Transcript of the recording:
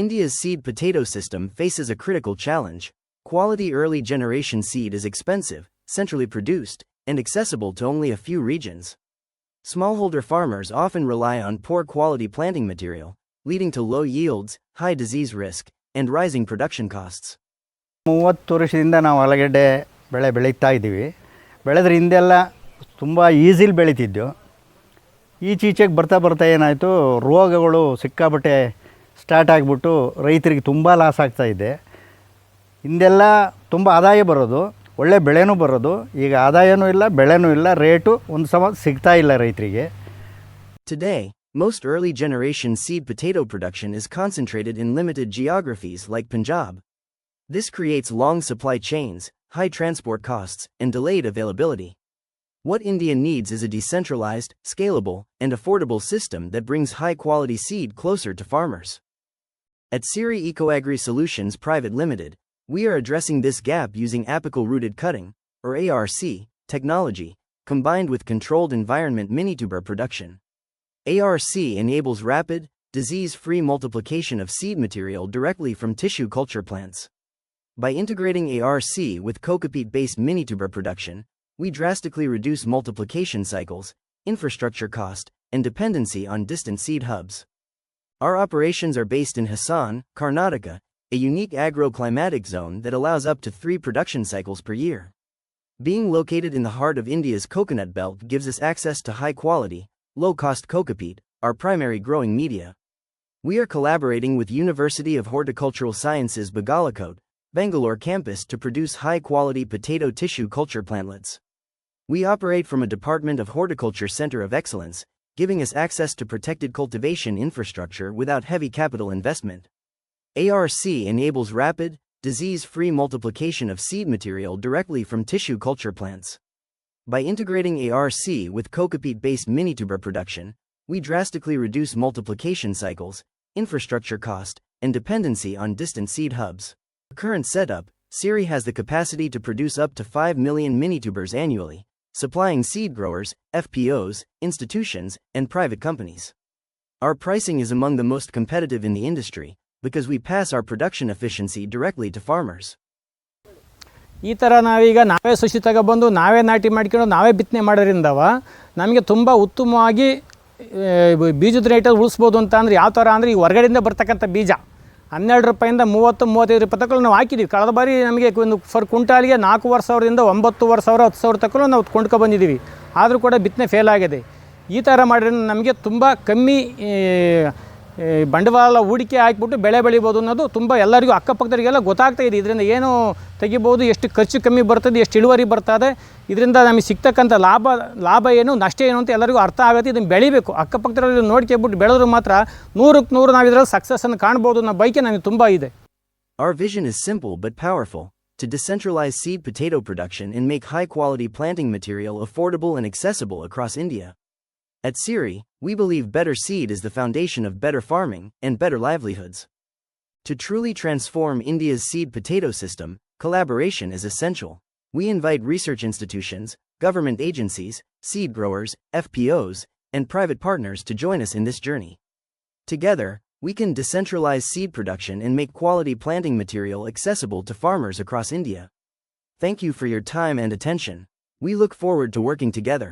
India's seed potato system faces a critical challenge. Quality early generation seed is expensive, centrally produced, and accessible to only a few regions. Smallholder farmers often rely on poor quality planting material, leading to low yields, high disease risk, and rising production costs. 30 ವರ್ಷದಿಂದ ನಾವು ಆಲೂಗಡ್ಡೆ ಬೆಳೆ ಬೆಳೀತಾ ಇದ್ದೀವಿ. ಬೆಳೆದ್ರೆ ಹಿಂದೆಲ್ಲ ತುಂಬ easily ಬೆಳೀತಿದ್ದೆವು. ಈಚೀಚೆಗೆ ಬರ್ತಾ ಏನಾಯಿತು, ರೋಗಗಳು ಸಿಕ್ಕಾಪಟ್ಟೆ ಸ್ಟಾರ್ಟ್ ಆಗಿಬಿಟ್ಟು ರೈತರಿಗೆ ತುಂಬ ಲಾಸ್ ಆಗ್ತಾಯಿದೆ. ಹಿಂದೆಲ್ಲ ತುಂಬ ಆದಾಯ ಬರೋದು, ಒಳ್ಳೆ ಬೆಳೆನೂ ಬರೋದು. ಈಗ ಆದಾಯನೂ ಇಲ್ಲ, ಬೆಳೆನೂ ಇಲ್ಲ, ರೇಟು ಒಂದು ಸಮ ಸಿಗ್ತಾ ಇಲ್ಲ ರೈತರಿಗೆ. Today, most early generation seed potato production is concentrated in limited geographies like Punjab. This creates long supply chains, high transport costs, and delayed availability. What India needs is a decentralized, scalable, and affordable system that brings high-quality seed closer to farmers. At Siri EcoAgri Solutions Private Limited, we are addressing this gap using apical rooted cutting, or ARC, technology, combined with controlled environment minituber production. ARC enables rapid, disease-free multiplication of seed material directly from tissue culture plants. By integrating ARC with cocopeat-based minituber production, we drastically reduce multiplication cycles, infrastructure cost, and dependency on distant seed hubs. Our operations are based in Hassan, Karnataka, a unique agroclimatic zone that allows up to 3 production cycles per year. Being located in the heart of India's coconut belt gives us access to high-quality, low-cost cocopeat, our primary growing media. We are collaborating with University of Horticultural Sciences Bagalikote, Bangalore campus to produce high-quality potato tissue culture plantlets. We operate from a Department of Horticulture Center of Excellence, giving us access to protected cultivation infrastructure without heavy capital investment. ARC enables rapid, disease-free multiplication of seed material directly from tissue culture plants. By integrating ARC with cocopeat-based minituber production, we drastically reduce multiplication cycles, infrastructure cost, and dependency on distant seed hubs. The current setup, Siri has the capacity to produce up to 5 million minitubers annually, supplying seed growers, FPOs, institutions, and private companies. Our pricing is among the most competitive in the industry, because we pass our production efficiency directly to farmers. ಈ ಥರ ನಾವೀಗ ನಾವೇ ಸಸಿ ತಗೊಬಂದು ನಾವೇ ನಾಟಿ ಮಾಡ್ಕೊಂಡು ನಾವೇ ಬಿತ್ತನೆ ಮಾಡೋದ್ರಿಂದವ ನಮಗೆ ತುಂಬ ಉತ್ತಮವಾಗಿ ಬೀಜದ ರೇಟಲ್ಲಿ ಉಳಿಸ್ಬೋದು ಅಂತ ಅಂದರೆ ಯಾವ ಥರ ಅಂದರೆ ಈ ಹೊರಗಡೆಯಿಂದ ಬರ್ತಕ್ಕಂಥ ಬೀಜ 12 ರೂಪಾಯಿಂದ 30-35 ರೂಪಾಯಿ ತನಕ ನಾವು ಹಾಕಿದ್ದೀವಿ. ಕಳೆದ ಬಾರಿ ನಮಗೆ ಒಂದು ಫರ್ ಕ್ವಿಂಟಾಲಿಗೆ 4,500ದಿಂದ 9,500 10,000 ತನಕ ನಾವು ಕೊಂಡ್ಕೊಬಂದಿದ್ದೀವಿ. ಆದರೂ ಕೂಡ ಬಿತ್ತನೆ ಫೇಲ್ ಆಗಿದೆ. ಈ ಥರ ಮಾಡಿದ್ರೆ ನಮಗೆ ತುಂಬ ಕಮ್ಮಿ ಬಂಡವಾಳ ಹೂಡಿಕೆ ಹಾಕಿಬಿಟ್ಟು ಬೆಳೆ ಬೆಳಿಬೋದು ಅನ್ನೋದು ತುಂಬ ಎಲ್ಲರಿಗೂ ಅಕ್ಕಪಕ್ಕದವರಿಗೆಲ್ಲ ಗೊತ್ತಾಗ್ತಾ ಇದೆ. ಇದರಿಂದ ಏನು ತೆಗಿಬೋದು, ಎಷ್ಟು ಖರ್ಚು ಕಮ್ಮಿ ಬರ್ತದೆ, ಎಷ್ಟು ಇಳುವರಿ ಬರ್ತದೆ, ಇದರಿಂದ ನಮಗೆ ಸಿಗ್ತಕ್ಕಂಥ ಲಾಭ ಏನು, ನಷ್ಟ ಏನು ಅಂತ ಎಲ್ಲರಿಗೂ ಅರ್ಥ ಆಗುತ್ತೆ. ಇದನ್ನು ಬೆಳಿಬೇಕು. ಅಕ್ಕಪಕ್ಕದವರಿಗೆ ನೋಡ್ಕೊಬಿಟ್ಟು ಬೆಳೆದ್ರು ಮಾತ್ರ 100ಕ್ಕೆ 100 ನಾವು ಇದರಲ್ಲಿ ಸಕ್ಸಸ್ಸನ್ನು ಕಾಣ್ಬೋದು ಅನ್ನೋ ಬಯಕೆ ನನಗೆ ತುಂಬ ಇದೆ. Our vision is simple but powerful: to decentralize seed potato production and make high-quality planting material affordable and accessible across India. At Siri, we believe better seed is the foundation of better farming and better livelihoods. To truly transform India's seed potato system, collaboration is essential. We invite research institutions, government agencies, seed growers, FPOs, and private partners to join us in this journey. Together, we can decentralize seed production and make quality planting material accessible to farmers across India. Thank you for your time and attention. We look forward to working together.